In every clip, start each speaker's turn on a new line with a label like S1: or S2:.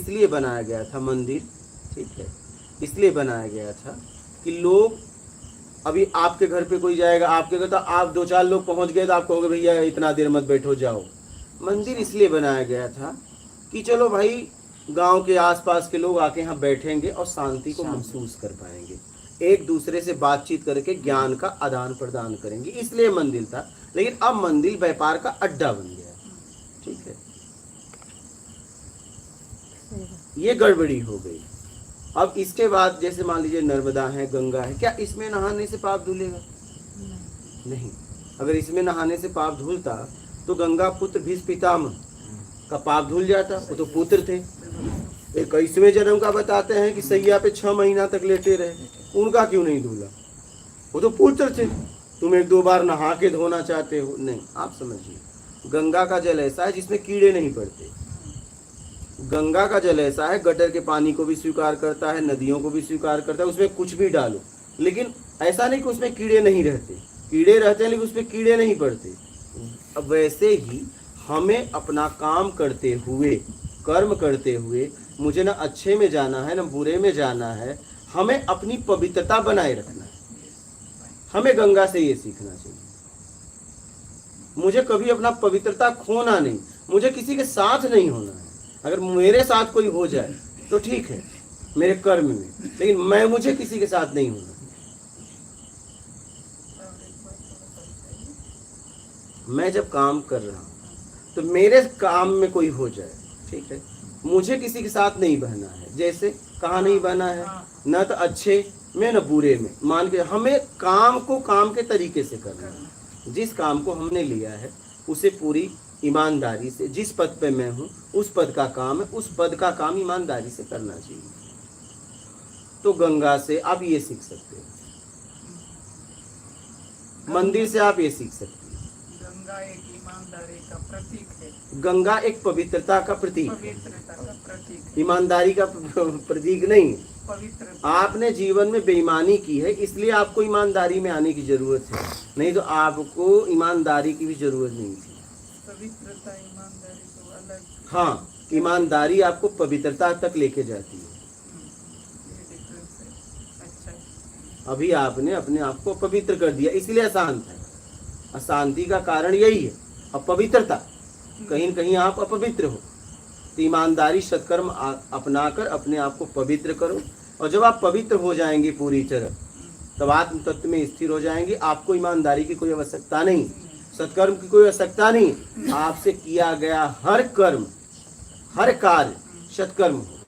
S1: इसलिए बनाया गया था मंदिर, ठीक है, इसलिए बनाया गया था कि लोग, अभी आपके घर पे कोई जाएगा, आपके घर तो आप 2-4 लोग पहुंच गए तो आप कहोगे भैया इतना देर मत बैठो जाओ। मंदिर इसलिए बनाया गया था कि चलो भाई गांव के आसपास के लोग आके यहाँ बैठेंगे और शांति को महसूस कर पाएंगे, एक दूसरे से बातचीत करके ज्ञान का आदान प्रदान करेंगे, इसलिए मंदिर था। लेकिन अब मंदिर व्यापार का अड्डा बन गया, ठीक है, ये गड़बड़ी हो गई। अब इसके बाद जैसे मान लीजिए नर्मदा है, गंगा है, क्या इसमें नहाने से पाप धुलेगा? नहीं। अगर इसमें नहाने से पाप धुलता तो गंगा पुत्र भीष्म पितामह का पाप धुल जाता, वो तो पुत्र थे। 21वें जन्म का बताते हैं कि सैया पे 6 महीना तक लेटे रहे, उनका क्यों नहीं धुला? वो तो पुत्र थे। तुम 1-2 बार नहा के धोना चाहते हो? नहीं। आप समझिए, गंगा का जल ऐसा है जिसमें कीड़े नहीं पड़ते। गंगा का जल ऐसा है, गटर के पानी को भी स्वीकार करता है, नदियों को भी स्वीकार करता है, उसमें कुछ भी डालो, लेकिन ऐसा नहीं कि उसमें कीड़े नहीं रहते, कीड़े रहते हैं लेकिन उसमें कीड़े नहीं पड़ते। अब वैसे ही हमें अपना काम करते हुए, कर्म करते हुए, मुझे ना अच्छे में जाना है ना बुरे में जाना है, हमें अपनी पवित्रता बनाए रखना है। हमें गंगा से ये सीखना चाहिए। मुझे कभी अपना पवित्रता खोना नहीं, मुझे किसी के साथ नहीं होना है। अगर मेरे साथ कोई हो जाए तो ठीक है मेरे कर्म में, लेकिन मुझे किसी के साथ नहीं होना। मैं जब काम कर रहा हूँ तो मेरे काम में कोई हो जाए, ठीक है, मुझे किसी के साथ नहीं बहना है। जैसे कहाँ नहीं बहना है, न तो अच्छे में न बुरे में। मान के हमें काम को काम के तरीके से करना है। जिस काम को हमने लिया है उसे पूरी ईमानदारी से, जिस पद पे मैं हूँ उस पद का काम है, उस पद का काम ईमानदारी से करना चाहिए। तो गंगा से आप ये सीख सकते हो, मंदिर से आप ये सीख सकते हो।
S2: गंगा एक ईमानदारी का प्रतीक है।
S1: गंगा एक पवित्रता का प्रतीक है,
S2: पवित्रता का प्रतीक है,
S1: ईमानदारी का प्रतीक नहीं है।
S2: पवित्रता।
S1: आपने जीवन में बेईमानी की है, इसलिए आपको ईमानदारी में आने की जरूरत है, नहीं तो आपको ईमानदारी की भी जरूरत नहीं थी।
S2: पवित्रता ईमानदारी तो अलग।
S1: हाँ, ईमानदारी आपको पवित्रता तक लेके जाती है।
S2: ये डिफरेंस है। अच्छा,
S1: अभी आपने अपने आप को पवित्र कर दिया, इसलिए अशांत है। अशांति का कारण यही है, अपवित्रता। कहीं न कहीं आप अपवित्र हो, तो ईमानदारी सत्कर्म अपनाकर अपने आप को पवित्र करो। और जब आप पवित्र हो जाएंगे पूरी तरह, तब आत्म तत्व में स्थिर हो जाएंगे। आपको ईमानदारी की कोई आवश्यकता नहीं, सत्कर्म की कोई आवश्यकता नहीं। आपसे किया गया हर कर्म, हर कार्य सत्कर्म हो।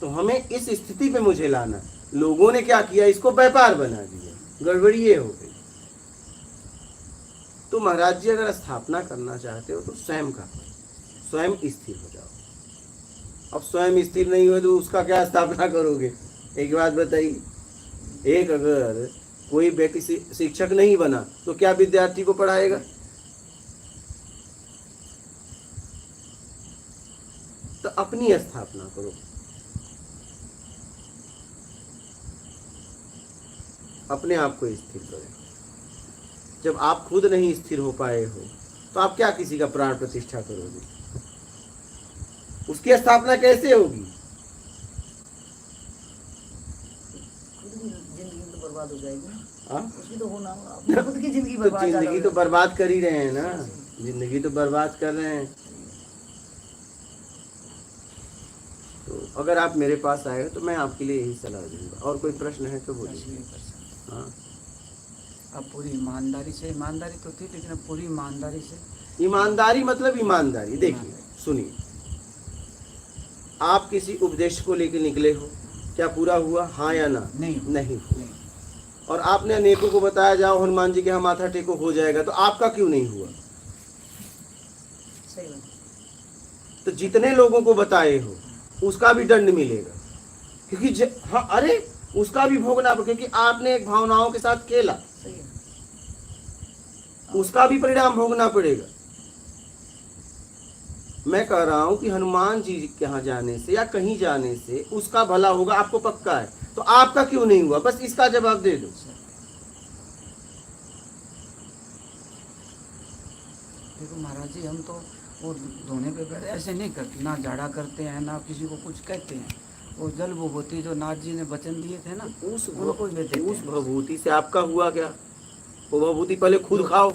S1: तो हमें इस स्थिति पे मुझे लाना। लोगों ने क्या किया, इसको व्यापार बना दिया, गड़बड़ी ये हो गई। तो महाराज जी अगर स्थापना करना चाहते हो तो स्वयं का, स्वयं स्थिर हो जाओ। अब स्वयं स्थिर नहीं हो तो उसका क्या स्थापना करोगे? एक बात बताइए, एक अगर कोई व्यक्ति शिक्षक नहीं बना तो क्या विद्यार्थी को पढ़ाएगा? तो अपनी स्थापना करो, अपने आप को स्थिर करें। जब आप खुद नहीं स्थिर हो पाए हो तो आप क्या किसी का प्राण प्रतिष्ठा करोगे? उसकी स्थापना कैसे होगी?
S3: जिंदगी तो बर्बाद हो जाएगी।
S1: हाँ,
S3: उसकी तो होना होगा, खुद की जिंदगी
S1: तो
S3: बर्बाद।
S1: जिंदगी तो बर्बाद कर ही रहे हैं ना, जिंदगी तो बर्बाद कर रहे हैं। तो अगर आप मेरे पास आए तो मैं आपके लिए यही सलाह दूंगा। और कोई प्रश्न है तो बोलिए। हाँ,
S3: अब पूरी ईमानदारी से, ईमानदारी तो थी लेकिन अब पूरी ईमानदारी से।
S1: ईमानदारी मतलब ईमानदारी, देखिए सुनिए, आप किसी उपदेश को लेकर निकले हो, क्या पूरा हुआ? हाँ या ना? नहीं हुआ। और आपने अनेकों को बताया जाओ हनुमान जी के यहाँ माथा टेको हो जाएगा, तो आपका क्यों नहीं हुआ?
S3: सही बात।
S1: तो जितने लोगों को बताए हो उसका भी दंड मिलेगा, क्योंकि हाँ, अरे उसका भी भोगना, क्योंकि आपने एक भावनाओं के साथ खेला,
S3: सही है।
S1: उसका भी परिणाम भोगना पड़ेगा। मैं कह रहा हूं कि हनुमान जी के यहाँ जाने से या कहीं जाने से उसका भला होगा, आपको पक्का है, तो आपका क्यों नहीं हुआ? बस इसका जवाब दे दो।
S3: देखो महाराज जी, हम तो वो धोने पे बैठ ऐसे नहीं करते, ना झाड़ा करते हैं ना किसी को कुछ कहते हैं। वो जल विभूति जो नाथ जी ने वचन दिए थे ना, उनको ही देते
S1: उस
S3: हैं।
S1: भभूति से आपका हुआ क्या? वो भभूति पहले खुद खाओ।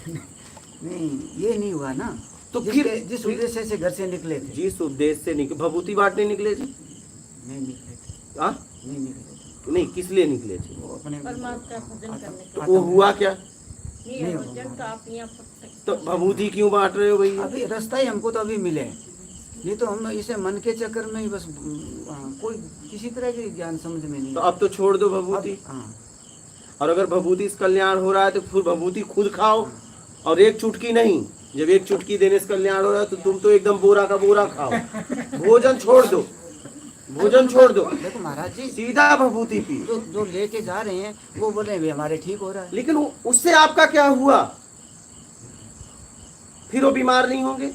S3: नहीं, ये नहीं हुआ ना।
S1: तो
S3: जिस उद्देश्य से घर से निकले थे,
S1: जिस उद्देश्य से भभूति बांटने निकले थे,
S3: नहीं निकले थे,
S1: हाँ
S3: नहीं निकले थे।
S1: नहीं, किस लिए निकले थे?
S3: वो अपने
S4: परमात्मा का भजन करने के
S1: तो वो हुआ क्या?
S4: लिए
S3: नहीं
S4: भजन तो आप यहाँ पर
S1: तो भभूति क्यों बांट रहे हो भैया?
S3: अभी रास्ता ही हमको तो अभी मिले, ये तो हम इसे मन के चक्कर में ही बस कोई किसी तरह के ज्ञान समझ में नहीं।
S1: तो अब तो छोड़ दो भभूति।
S3: हाँ,
S1: और अगर भभूति से कल्याण हो रहा है तो फिर भभूति खुद खाओ, और एक चुटकी नहीं। जब एक चुटकी देने से कल्याण हो रहा है तो तुम तो एकदम बोरा का बोरा खाओ। भोजन छोड़ दो, भोजन छोड़ दो,
S3: देखो महाराज जी,
S1: सीधा भभूति पी।
S3: जो लेके जा रहे हैं वो बोले वे हमारे ठीक हो रहा है।
S1: लेकिन उससे आपका क्या हुआ? फिर वो बीमार नहीं होंगे,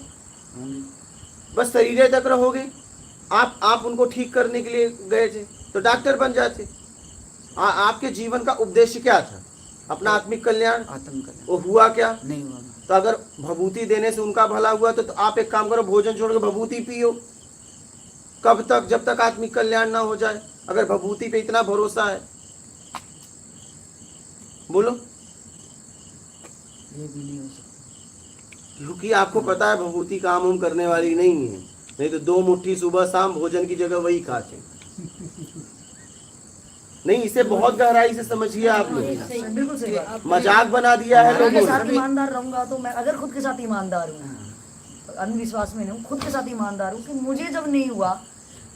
S1: बस शरीर तक रहोगे। आप उनको ठीक करने के लिए गए थे तो डॉक्टर बन जाते। आपके जीवन का उद्देश्य क्या था? अपना आत्मिक कल्याण।
S3: आत्मकल्याण
S1: वो हुआ क्या?
S3: नहीं हुआ।
S1: तो अगर भभूति देने से उनका भला हुआ तो आप एक काम करो, भोजन छोड़ के भभूति पियो। कब तक? जब तक आत्मिक कल्याण ना हो जाए। अगर भभूति पे इतना भरोसा है, बोलो।
S3: ये भी नहीं हो सकता,
S1: क्योंकि आपको पता है भभूति काम उम करने वाली नहीं है। नहीं तो 2 मुट्ठी सुबह शाम भोजन की जगह वही खाते। नहीं, इसे बहुत गहराई से समझिए आप लोग।
S5: बिल्कुल सही बात।
S1: मजाक बना दिया है
S5: मैं के
S1: लोगों
S5: साथ
S1: ने।
S5: ईमानदार रहूंगा तो मैं अगर खुद के साथ ईमानदार हूँ, अंधविश्वास में नहीं हूँ, खुद के साथ ईमानदार हूँ कि मुझे जब नहीं हुआ,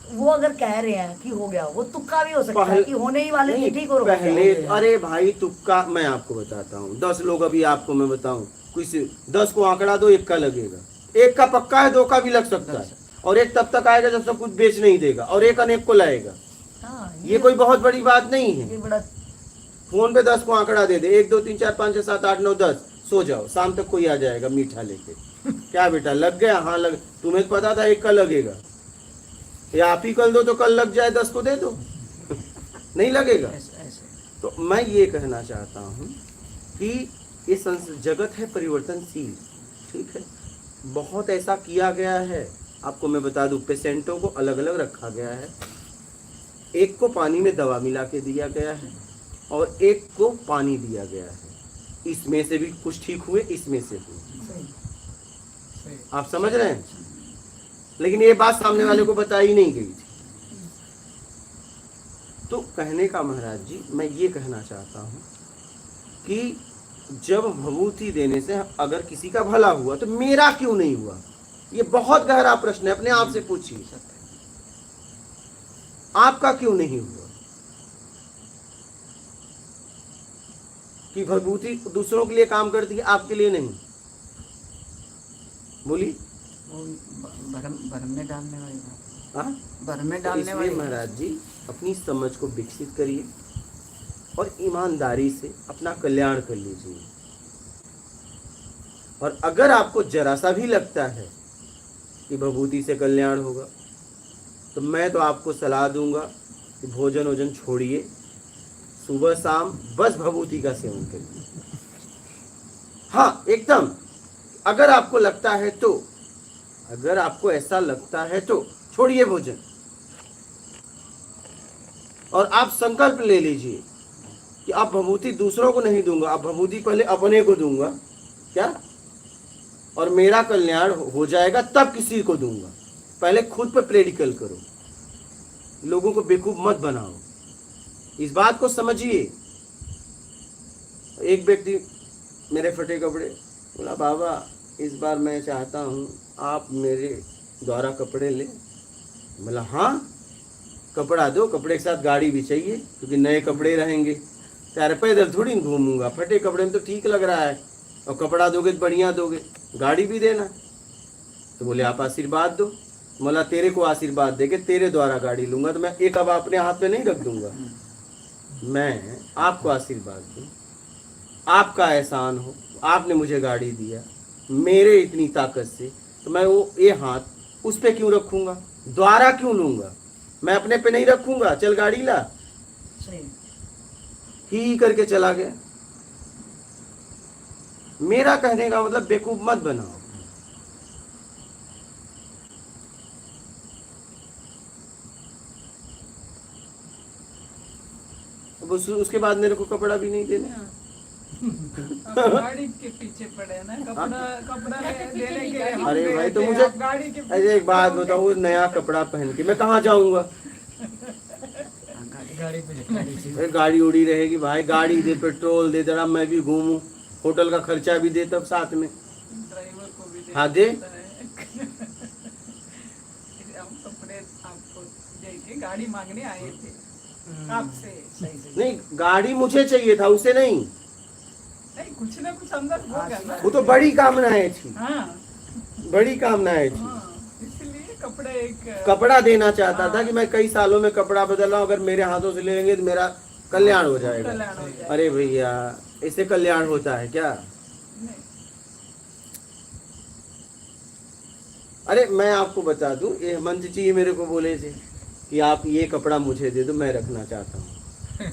S5: वो अगर कह रहे हैं कि हो गया, वो तुक्का भी हो सकता है कि होने ही वाले थे, ठीक हो रहा
S1: पहले अरे भाई तुक्का मैं आपको बताता हूँ। 10 लोग अभी आपको मैं बताऊं, किसी 10 को आंकड़ा दो, 1 का लगेगा। 1 का पक्का है, 2 का भी लग सकता है। और 1 तब तक आएगा जब सब कुछ बेच नहीं देगा, और 1 अनेक को लाएगा। ये कोई बहुत बड़ी बात नहीं है।
S5: ये बड़ा
S1: फोन पे 10 को आंकड़ा दे दे, 1 2 3 4 5 6 7 8 9 10, सो जाओ। शाम तक कोई आ जाएगा मीठा लेके। क्या बेटा लग गया? हाँ लग। तुम्हें पता था 1 का लगेगा, या आप ही कल दो तो कल लग जाए, 10 को दे दो। नहीं लगेगा।
S3: ऐसे
S1: तो मैं ये कहना चाहता हूँ कि ये जगत है परिवर्तनशील, ठीक है। बहुत ऐसा किया गया है। आपको मैं बता दूं, पेशेंटों को अलग अलग रखा गया है। एक को पानी में दवा मिला के दिया गया है, और एक को पानी दिया गया है। इसमें से भी कुछ ठीक हुए, इसमें से हुए। आप समझ रहे हैं? लेकिन ये बात सामने वाले को बताई नहीं गई थी। तो कहने का महाराज जी, मैं ये कहना चाहता हूँ कि जब भभूति देने से अगर किसी का भला हुआ तो मेरा क्यों नहीं हुआ? ये बहुत गहरा प्रश्न है, अपने आप से पूछिए, आपका क्यों नहीं हुआ? कि भभूति दूसरों के लिए काम करती है, आपके लिए नहीं। बोलिए।
S3: वो भरम में डालने वाली बात।
S1: हाँ,
S3: भरम में
S1: तो
S3: डालने
S1: इसलिए
S3: वाली
S1: महाराज जी अपनी समझ को विकसित करिए और ईमानदारी से अपना कल्याण कर लीजिए। और अगर आपको जरा सा भी लगता है कि भभूति से कल्याण होगा, तो मैं तो आपको सलाह दूंगा कि भोजन वोजन छोड़िए, सुबह शाम बस भभूति का सेवन करिए। हाँ एकदम। अगर आपको लगता है तो, अगर आपको ऐसा लगता है तो छोड़िए भोजन, और आप संकल्प ले लीजिए कि आप भभूति दूसरों को नहीं दूंगा, आप भभूति पहले अपने को दूंगा। क्या? और मेरा कल्याण हो जाएगा तब किसी को दूंगा। पहले खुद पर प्रैक्टिकल करो, लोगों को बेवकूफ मत बनाओ। इस बात को समझिए। एक व्यक्ति मेरे फटे कपड़े बोला, बाबा इस बार मैं चाहता हूँ आप मेरे द्वारा कपड़े लें। बोला हाँ कपड़ा दो, कपड़े के साथ गाड़ी भी चाहिए क्योंकि नए कपड़े रहेंगे। यार पैदल थोड़ी घूमूंगा, फटे कपड़े में तो ठीक लग रहा है, और कपड़ा दोगे तो बढ़िया दोगे, गाड़ी भी देना। तो बोले आप आशीर्वाद दो। बोला तेरे को आशीर्वाद देके तेरे द्वारा गाड़ी लूंगा, तो मैं एक अब अपने हाथ में नहीं रख दूंगा, मैं आपको आशीर्वाद दूं, आपका एहसान हो, आपने मुझे गाड़ी दिया मेरे इतनी ताकत से, तो मैं वो ये हाथ उस पे क्यों रखूंगा, द्वारा क्यों लूंगा, मैं अपने पे नहीं रखूंगा। चल गाड़ी ला,
S5: सही।
S1: ही करके चला गया। मेरा कहने का मतलब बेवकूफ मत बनाओ। उसके बाद मेरे को कपड़ा भी नहीं देना।
S2: अब गाड़ी के पीछे पड़े ना, कपड़ा देने के लिए हम
S1: अरे
S2: दे
S1: भाई तो
S2: देते,
S1: मुझे
S2: आप गाड़ी के
S1: अरे एक बात बताओ, नया कपड़ा पहन के मैं कहाँ जाऊंगा?
S5: गाड़ी पे
S1: अरे गाड़ी उड़ी रहेगी भाई, गाड़ी दे, पेट्रोल दे, जरा मैं भी घूमूं, होटल का खर्चा भी दे तब साथ में।
S2: ड्राइवर को भी
S1: हाँ, दे।
S2: देता है। हम कपड़े आपको देके गाड़ी मांगने आए थे आपसे।
S5: सही सही।
S1: नहीं, गाड़ी मुझे चाहिए था, उसे नहीं।
S2: नहीं, कुछ ना कुछ अंदर होगा ना।
S1: वो तो बड़ी कामनाएं थी,
S2: हाँ
S1: बड़ी कामनाएं थी।
S2: हाँ, इसलिए कपड़े एक
S1: कपड़ा देना चाहता था कि मैं कई सालों में कपड़ा बदल रहा हूँ, अगर मेरे हाथों से ले लेंगे तो मेरा कल्याण हो जाएगा।
S2: कल्याण हो जाए।
S1: अरे भैया, इससे कल्याण होता है क्या?
S2: नहीं,
S1: अरे मैं आपको बता दूं, ये हेमंत जी मेरे को बोले थे कि आप ये कपड़ा मुझे दे दो, मैं रखना चाहता हूँ।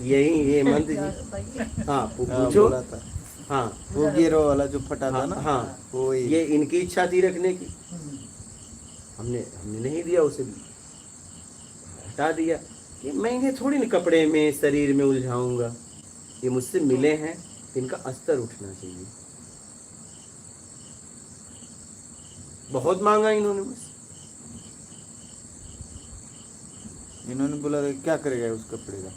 S1: यही ये हेमंत जी,
S5: भाई
S1: हाँ
S6: हाँ,
S1: पूछो।
S6: बोला था
S1: हाँ
S6: वो गिरो वाला जो फटा था
S1: हाँ
S6: ना,
S1: हाँ,
S6: वो ही।
S1: ये इनकी इच्छा थी रखने की, हमने नहीं दिया उसे भी, हटा दिया कि मैं इन्हें थोड़ी न कपड़े में शरीर में उलझाऊंगा, ये मुझसे मिले हैं, इनका अस्तर उठना चाहिए। बहुत मांगा इन्होंने मुझसे।
S6: इन्होंने बोला क्या करेगा उस कपड़े का?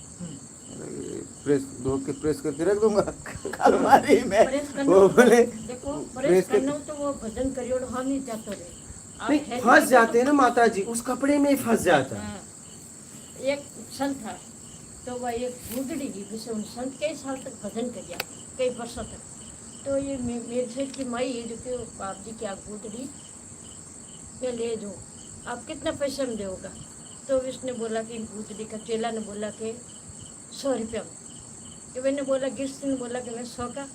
S6: अरे, प्रेस धो के प्रेस करके रख दूंगा अलमारी में।
S4: प्रेस करना
S6: वो
S4: हो
S6: बोले
S4: देखो,
S6: प्रेस
S4: प्रेस
S6: कर-
S4: करना हो तो वो भजन करियो, हम नहीं जाते रहे। आप
S1: नहीं,
S4: है
S1: फंस
S4: तो-
S1: जाते हैं ना माता जी, उस कपड़े में ही फंस जाता है।
S4: हाँ। एक संत था, तो वह एक गुदड़ी की जिसे उन संत कई साल तक भजन किया, कई वर्षों तक। तो ये मेरे सेठ की माई है जो कि बाप जी की आप गुदड़ी मैं ले जाऊँ, आप कितना पैसे में दोगा? तो उसने बोला कि गुदड़ी का चेला ने बोला कि 100 रुपया में। कि मैंने बोला, गिरस्त ने बोला कि मैं 100 का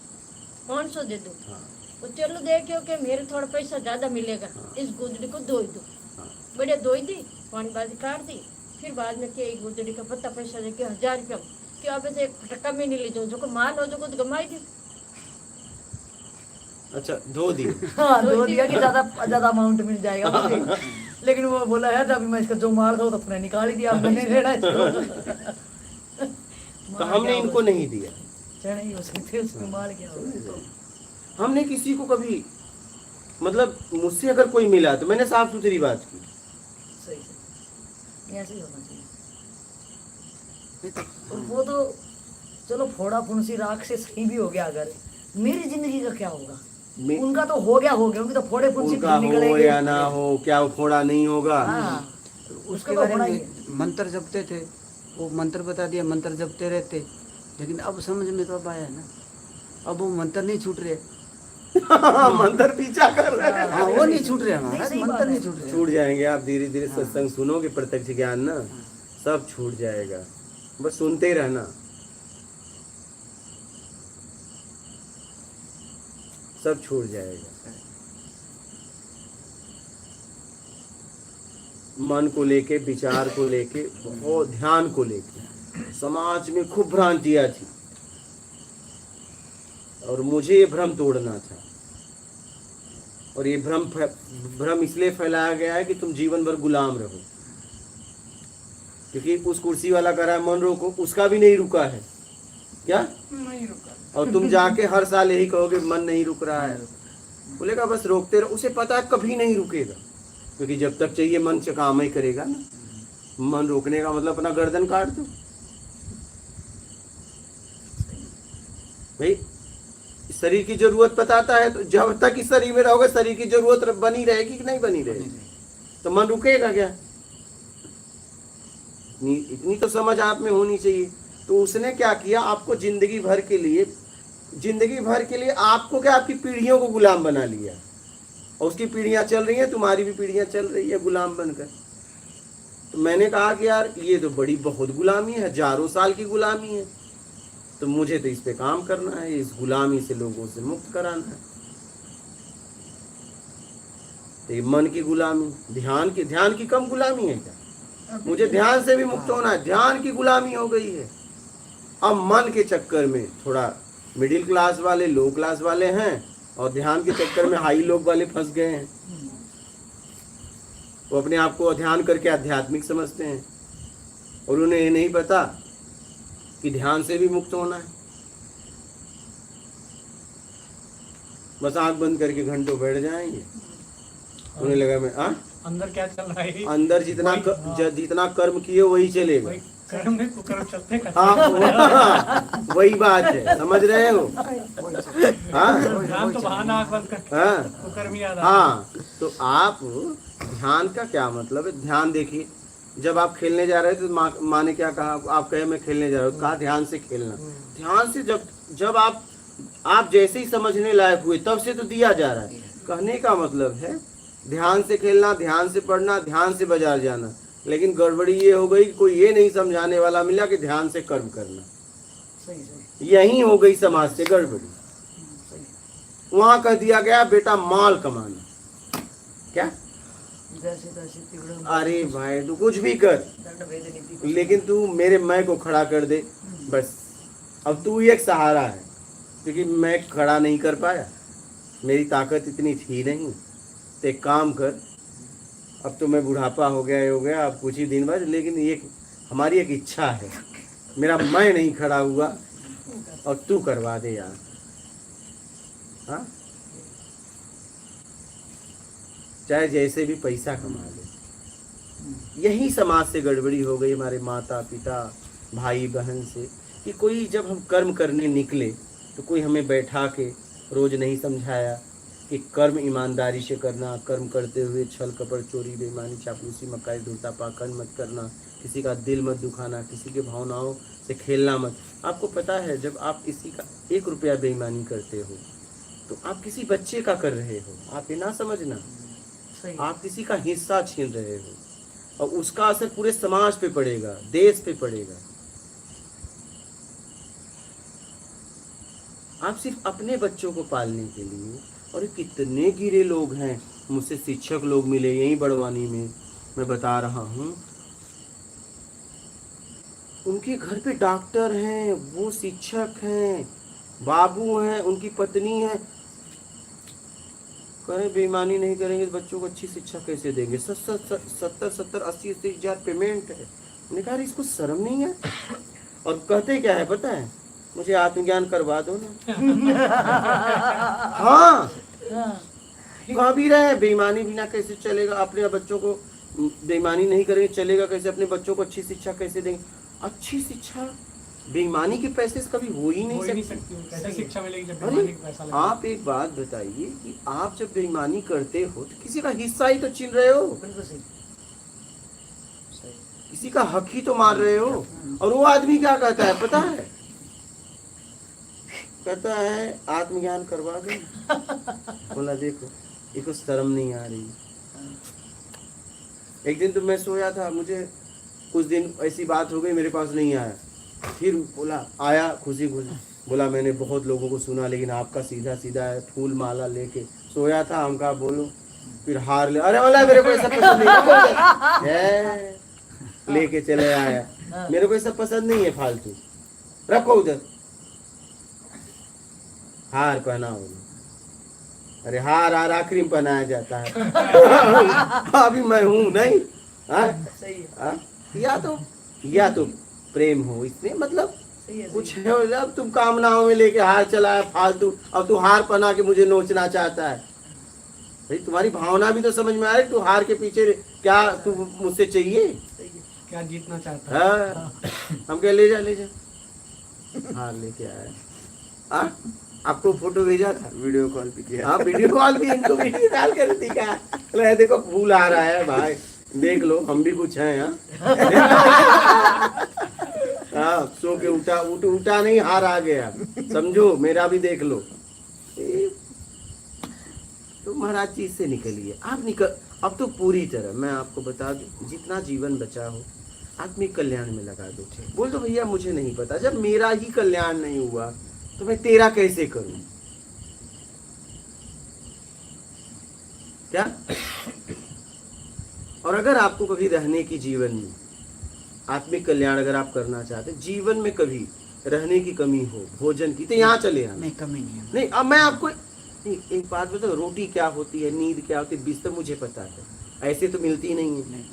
S4: 500 दे दूँ।
S1: हाँ,
S4: तो चलो देखियो कि मेरे थोड़ा पैसा ज़्यादा मिलेगा, इस गुदड़ी को धो दो।
S1: हाँ।
S4: बढ़िया धोई दी, पानी बाजी काट दी, फिर बाद में के एक गुदड़ी का पत्ता पैसा दे के 1000 रुपया कि अब ऐसे एक टक्का में नहीं ले जाऊँ, जो को मान हो जो को तो कमाई दी।
S1: अच्छा, धो दी।
S5: हाँ, दो दिया कि ज्यादा ज्यादा अमाउंट मिल जाएगा मुझे। लेकिन वो बोला है अभी मैं इसका जो मार दो तो अपने निकाल ही दिया, मैंने लेना इसको।
S1: तो हमने इनको नहीं दिया।
S5: चढ़े ही उसके थे, उसको मार गया।
S1: हमने किसी को कभी, मतलब मुझसे अगर कोई मिला तो मैंने साफ सुथरी बात की।
S5: सही सही, ऐसे ही होना चाहिए। और वो तो चलो फोड़ा फुंसी राख से सही भी हो गया, अगर मेरी जिंदगी का क्या होगा? उनका तो हो गया, उनके तो फोड़े फुंसी
S1: उनका हो
S5: निकलेंगे।
S1: या ना हो, क्या वो फोड़ा नहीं होगा?
S5: हाँ,
S3: उसके
S5: उसका तो
S3: बारे
S5: होना ही
S3: में
S5: है।
S3: मंत्र जपते थे, वो मंत्र बता दिया, मंत्र जपते रहते, लेकिन अब समझ में कब आया ना, अब वो मंत्र नहीं छूट रहे।
S1: मंत्र पीछा कर रहे हैं।
S3: हाँ, वो नहीं छूट रहे
S5: नहीं,
S3: हमारा,
S5: सही
S3: मंत्र
S5: बात
S3: नहीं
S5: है।
S3: छूट रहे।
S1: छूट जाएंगे, आप धीरे धीरे
S3: हाँ।
S1: सत्संग सुनोगे, प्रत्यक्ष ज्ञान ना सब छूट जाएगा, बस सुनते ही रहना, सब छूट जाएगा। मन को लेके, विचार को लेके, बहुत ध्यान को लेके समाज में खूब भ्रांतियां थी और मुझे ये भ्रम तोड़ना था। और ये भ्रम इसलिए फैलाया गया है कि तुम जीवन भर गुलाम रहो, क्योंकि उस कुर्सी वाला कह रहा है मन रोको, उसका भी नहीं रुका है क्या?
S2: नहीं रुका।
S1: और तुम जाके हर साल यही कहोगे मन नहीं रुक रहा है, बोलेगा बस रोकते रहो। उसे पता है कभी नहीं रुकेगा, क्योंकि जब तक चाहिए मन से काम ही करेगा ना। मन रोकने का मतलब अपना गर्दन काट दो भाई। शरीर की जरूरत बताता है, तो जब तक इस शरीर में रहोगे शरीर की जरूरत बनी रहेगी कि नहीं बनी रहेगी? तो मन रुकेगा क्या? इतनी तो समझ आप में होनी चाहिए। तो उसने क्या किया, आपको जिंदगी भर के लिए आपको क्या, आपकी पीढ़ियों को गुलाम बना लिया, और उसकी पीढ़ियां चल रही हैं, तुम्हारी भी पीढ़ियां चल रही है गुलाम बनकर। तो मैंने कहा कि यार ये तो बड़ी बहुत गुलामी है, हजारों साल की गुलामी है, तो मुझे तो इस पे काम करना है, इस गुलामी से लोगों से मुक्त कराना है। तो ये मन की गुलामी, ध्यान की कम गुलामी है क्या? मुझे ध्यान से भी मुक्त होना है, ध्यान की गुलामी हो गई है। अब मन के चक्कर में थोड़ा मिडिल क्लास वाले, लो क्लास वाले हैं, और ध्यान के चक्कर में हाई लोग वाले फंस गए हैं। वो अपने आप को ध्यान करके आध्यात्मिक समझते हैं, और उन्हें ये नहीं पता कि ध्यान से भी मुक्त होना है? बस आंख बंद करके घंटों बैठ जाएंगे, उन्हें लगा मैं
S7: अंदर क्या चल रहा है,
S1: अंदर जितना कर्म किए वही चलेगा।
S7: वही कर्म में कुकर्म चलते हैं।
S1: हाँ, वही बात है, समझ रहे हो? हाँ
S7: ध्यान तो बहाना, आंख बंद करके
S1: हाँ
S7: कुकर्म याद आता
S1: हाँ। तो आप ध्यान का क्या मतलब है? ध्यान देखिए, जब आप खेलने जा रहे थे तो माँ ने क्या कहा? आप कहे मैं खेलने जा रहा हूँ, कहा ध्यान से खेलना। ध्यान से जब आप जैसे ही समझने लायक हुए तब से तो दिया जा रहा है। कहने का मतलब है ध्यान से खेलना, ध्यान से पढ़ना, ध्यान से बाजार जाना। लेकिन गड़बड़ी ये हो गई, कोई ये नहीं समझाने वाला मिला कि ध्यान से कर्म करना।
S5: सही सही
S1: यही हो गई समाज से गड़बड़ी।
S5: सही।
S1: वहां कह दिया गया बेटा माल कमाना। क्या?
S5: जैसे तैसे तिगड़े
S1: अरे भाई तू कुछ भी कर,
S5: दंड भेद नीति
S1: लेकिन तू मेरे मैं को खड़ा कर दे बस। अब तू ही एक सहारा है, क्योंकि मैं खड़ा नहीं कर पाया, मेरी ताकत इतनी थी नहीं। तो एक काम कर, अब तो मैं बुढ़ापा हो गया, अब कुछ ही दिन बाद, लेकिन ये हमारी एक इच्छा है, मेरा मैं नहीं खड़ा हुआ और तू करवा दे यार। हाँ, चाहे जैसे भी पैसा कमा ले। यही समाज से गड़बड़ी हो गई, हमारे माता पिता भाई बहन से, कि कोई जब हम कर्म करने निकले तो कोई हमें बैठा के रोज नहीं समझाया कि कर्म ईमानदारी से करना, कर्म करते हुए छल कपट चोरी बेईमानी चापलूसी मक्कारी धूर्ता पाखंड मत करना, किसी का दिल मत दुखाना, किसी के भावनाओं से खेलना मत। आपको पता है जब आप किसी का 1 रुपया बेईमानी करते हो तो आप किसी बच्चे का कर रहे हो। आप ये ना समझना,
S5: सही।
S1: आप किसी का हिस्सा छीन रहे हो और उसका असर पूरे समाज पे पड़ेगा, देश पे पड़ेगा। आप सिर्फ अपने बच्चों को पालने के लिए, और कितने गिरे लोग हैं, मुझसे शिक्षक लोग मिले यहीं बड़वानी में, मैं बता रहा हूँ, उनके घर पे डॉक्टर हैं, वो शिक्षक हैं, बाबू हैं, उनकी पत्नी है, करें बेईमानी नहीं करेंगे तो बच्चों को अच्छी शिक्षा कैसे देंगे? 70-80 हजार पेमेंट है। मैंने कहा इसको शर्म नहीं है? और कहते क्या है पता है, मुझे आत्मज्ञान करवा दो ना। हाँ, कह भी रहे हैं बेईमानी बिना कैसे चलेगा, अपने बच्चों को बेईमानी नहीं करेंगे चलेगा कैसे, अपने बच्चों को अच्छी शिक्षा कैसे देंगे? अच्छी शिक्षा बेईमानी के पैसे से कभी हो ही नहीं सकती।
S7: कैसे शिक्षा मिलेगी जब
S1: अरे
S7: बेईमानी का पैसा लगेगा?
S1: आप एक बात बताइए कि आप जब बेईमानी करते हो तो किसी का हिस्सा ही तो छीन रहे हो,
S5: बिल्कुल सही।
S1: किसी का हक ही तो मार रहे हो। और वो आदमी क्या कहता है पता है? कहता है आत्मज्ञान करवा दे। बोला देखो इसको शर्म नहीं आ रही। एक दिन तो मैं सोया था, मुझे कुछ दिन ऐसी बात हो गई, मेरे पास नहीं आया, फिर बोला आया खुशी खुशी, बोला मैंने बहुत लोगों को सुना लेकिन आपका सीधा सीधा है, फूल माला लेके सोया था, हम कहा बोलो, फिर हार ले, अरे बोला मेरे को ऐसा पसंद नहीं है, लेके चले आया, मेरे को ऐसा पसंद नहीं है फालतू, रखो उधर, हार पहनाओ। अरे हार आखिरी में पहनाया जाता है। अभी मैं हूँ नहीं,
S5: सही है।
S1: या तो प्रेम हो इसमें, मतलब
S5: सही है,
S1: कुछ है, अब तुम कामनाओं में लेके हार चला है फालतू, अब तू हार पहना के मुझे नोचना चाहता है। भाई तुम्हारी भावना भी तो समझ में आ रही, तू हार के पीछे क्या तू मुझसे चाहिए?
S7: क्या जीतना चाहता है?
S1: हाँ, हम क्या ले जा हार लेके आया। आपको फोटो भेजा था,
S6: वीडियो कॉल भी किया।
S1: हाँ वीडियो कॉल भी, इनको वीडियो कॉल कर दिखा, अरे देखो फूल आ रहा है भाई, देख लो हम भी कुछ हैं। हाँ सो के उठा नहीं, हार आ गया, समझो मेरा भी देख लो। तो महाराज जी इससे निकलिए, आप निकल, अब तो पूरी तरह मैं आपको बता दूं, जितना जीवन बचा हो आत्मिक कल्याण में लगा दो। बोल दो भैया मुझे नहीं पता, जब मेरा ही कल्याण नहीं हुआ तो मैं तेरा कैसे करूं? क्या? और अगर आपको कभी रहने की जीवन में आत्मिक कल्याण अगर आप करना चाहते, जीवन में कभी रहने की कमी हो भोजन की, तो यहाँ चले आना।
S3: नहीं कमी नहीं है।
S1: नहीं अब मैं आपको एक बात बताओ, रोटी क्या होती है, नींद क्या होती है, बिस्तर मुझे पता है, ऐसे तो मिलती नहीं है।
S3: नहीं।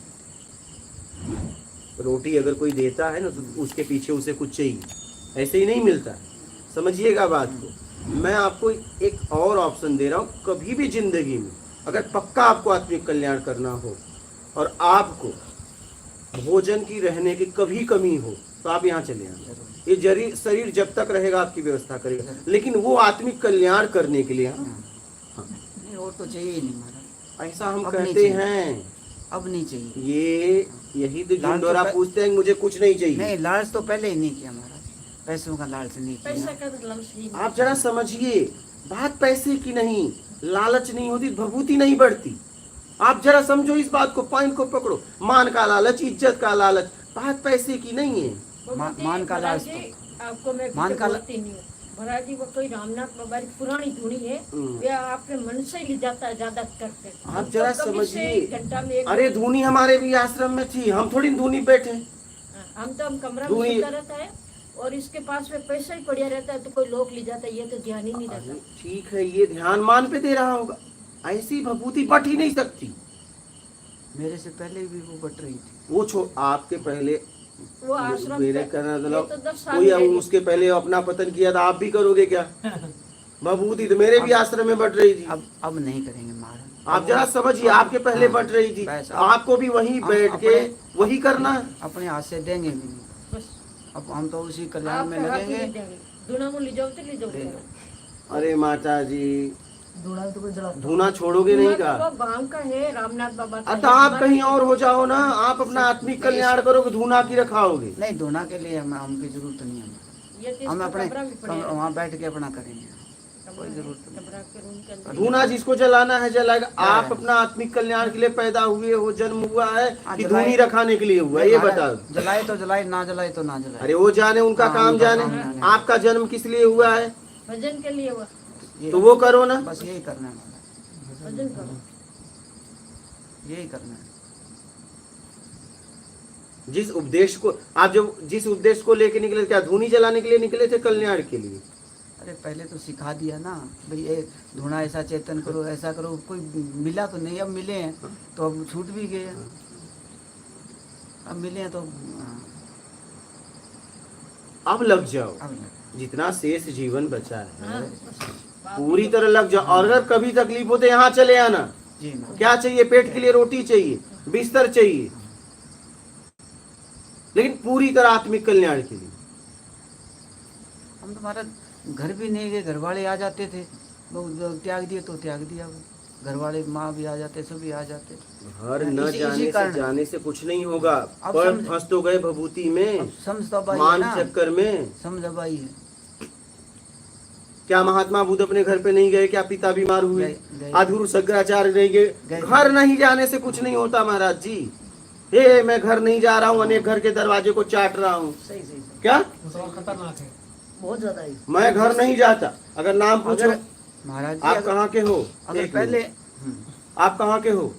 S1: रोटी अगर कोई देता है ना तो उसके पीछे उसे कुछ चाहिए, ऐसे ही नहीं मिलता है, समझिएगा बात को। मैं आपको एक और ऑप्शन दे रहा हूँ, कभी भी जिंदगी में अगर पक्का आपको आत्मिक कल्याण करना हो और आपको भोजन की रहने की कभी कमी हो तो आप यहाँ चले आए। ये शरीर जब तक रहेगा आपकी व्यवस्था करेगा, लेकिन वो आत्मिक कल्याण करने के लिए
S3: नहीं वो तो चाहिए ही नहीं महाराज,
S1: ऐसा हम
S3: अब नहीं
S1: कहते
S3: चाहिए।
S1: हैं।
S3: अब नहीं चाहिए।
S1: यही तो
S3: लालच
S1: झुंडोरा
S3: तो
S1: पूछते हैं कि मुझे कुछ नहीं चाहिए।
S3: नहीं लालच तो पहले ही नहीं किया महाराज, पैसों का लालच नहीं
S4: पैसा
S3: किया।
S4: का तो लालच ही नहीं।
S1: आप जरा समझिए, बात पैसे की नहीं, लालच नहीं होती भभूति नहीं बढ़ती। आप जरा समझो इस बात को, पॉइंट को पकड़ो। मान का लालच, इज्जत का लालच, बात पैसे की नहीं है।
S3: मान का लालच
S4: महाराज जी,
S3: तो
S4: आपको मैं
S3: मान का
S4: बोलती नहीं हूँ महाराज जी, वो कोई रामनाथ बाबा की पुरानी धुनी है, वे आपके मन से ले जाता है, ज्यादा करते।
S1: आप जरा
S4: तो कभी से
S1: समझिए।
S4: घंटा में एक
S1: अरे धूनी हमारे भी आश्रम में थी, हम थोड़ी धूनी बैठे।
S4: हम कमरा में
S1: धुनी-
S4: सोता रहता है और इसके पास में पैसा ही पड़ा रहता है, तो कोई लोग ले जाता है, ये तो ध्यान ही नहीं रहता।
S1: अरे ठीक है, ये ध्यान मान पे दे रहा होगा, ऐसी भभूति बट ही नहीं सकती।
S3: मेरे से पहले भी वो बट रही थी।
S1: वो आपके पहले
S4: वो आश्रम
S1: मेरे
S4: पे-
S1: कहना
S4: ये
S1: मतलब
S4: तो 10 साल
S1: कोई
S4: रह गई।
S1: उसके पहले अपना पतन किया था, आप भी करोगे क्या? भभूति तो मेरे भी आश्रम में बट रही थी।
S3: अब नहीं करेंगे महाराज।
S1: आप जरा समझिए, आपके पहले
S3: हाँ,
S1: बट रही थी,
S3: बस
S1: आपको भी वहीं
S3: हम
S1: बैठ के
S3: अपने-
S1: वही करना है।
S3: अपने हाथ से देंगे भी नहीं।
S4: बस
S3: अब हम तो उसी कल्याण
S4: आप
S3: में
S4: हाथ
S3: लगेंगे।
S4: नहीं देंगे, दुना में ले जाओ तो ले जाओ।
S3: ले
S1: अरे माता जी,
S5: धूना भी तो कोई जला
S1: धूना छोड़ोगे नहीं का?
S4: वो गांव का है, रामनाथ बाबा का
S1: अतः
S4: है,
S1: आप
S4: हमारे-
S1: कहीं और हो जाओ ना, आप अपना आत्मिक कल्याण करोगे, धूना की रखाओगे।
S3: नहीं धोना के लिए हमकी जरूरत नहीं है।
S4: ये तो
S3: हम
S4: इसका
S3: अपने
S4: कमरा भी पड़ा है।
S3: वहाँ बैठ के अपना करेंगे, कोई
S4: कमरा
S3: जरूरत नहीं।
S4: कमरा के रूम के अंदर।
S1: धूना जिसको जलाना है जलाएगा। आप अपना आत्मिक कल्याण के लिए पैदा हुए हो, जन्म हुआ है कि
S3: जलाए-
S1: धूनी रखाने के लिए हुआ है, ये बताओ।
S3: जलाए तो जलाए, ना जलाए तो ना जलाए।
S1: अरे वो जाने, उनका
S3: हाँ,
S1: काम
S3: उनका
S1: जाने।
S3: काम जाने।
S1: आपका जन्म किस लिए हुआ है
S4: भजन के लिए वो
S3: ये-
S1: तो वो करो ना।
S3: बस यही करना है हमारा,
S4: भजन करो।
S3: यही करना है।
S1: जिस उपदेश को आप जिस उद्देश्य को लेके निकले, क्या धूनी जलाने के लिए निकले थे? कल्याण के लिए।
S3: अरे पहले तो सिखा दिया ना भाई, ये धुना ऐसा चेतन करो, ऐसा करो। कोई मिला तो नहीं, अब मिले हैं तो अब छूट भी गए हैं। अब मिले हैं तो
S1: अब लग जाओ,
S3: अब लगे।
S1: जितना शेष जीवन बचा
S4: हाँ,
S1: है
S4: बस।
S1: पूरी तरह लग जाओ। और अगर कभी तकलीफ हो तो यहाँ चले आना।
S3: जी ना।
S1: क्या चाहिए? पेट के लिए रोटी चाहिए, बिस्तर चाहिए, लेकिन पूरी तरह आत्मिक कल्याण के लिए।
S3: हम तो हमारा घर भी नहीं गए, घर वाले आ जाते थे, वो त्याग दिए तो त्याग दिया। वो घर वाले माँ भी आ जाते, सभी आ जाते।
S1: घर न
S3: इसी
S1: जाने से
S3: कारण-
S1: जाने से कुछ नहीं होगा।
S3: अब
S1: पर
S3: समझ-
S1: फंस तो गए भभूति में,
S3: अब समझ तो भाई है
S1: मान
S3: ना,
S1: चक्कर में।
S3: समझ भाई है।
S1: क्या महात्मा बुद्ध अपने घर पे नहीं गए? क्या पिता बीमार हुए?
S3: गए।
S1: अधूर शंकराचार्य नहीं गए?
S3: गए।
S1: घर नहीं जाने से कुछ नहीं होता महाराज जी। हे मैं घर नहीं जा रहा हूँ, अनेक घर के दरवाजे को चाट रहा हूँ।
S5: सही सही सही।
S1: क्या?
S7: वो तो और खतरनाक है।
S5: बहुत ज्यादा ही।
S1: मैं घर नहीं जाता। अगर नाम पूछो,
S3: अगर महाराज जी
S1: आप
S3: अगर-
S1: कहाँ के हो?
S3: अगर
S1: एक
S3: पहले
S1: मिनट। आप कहाँ के हो?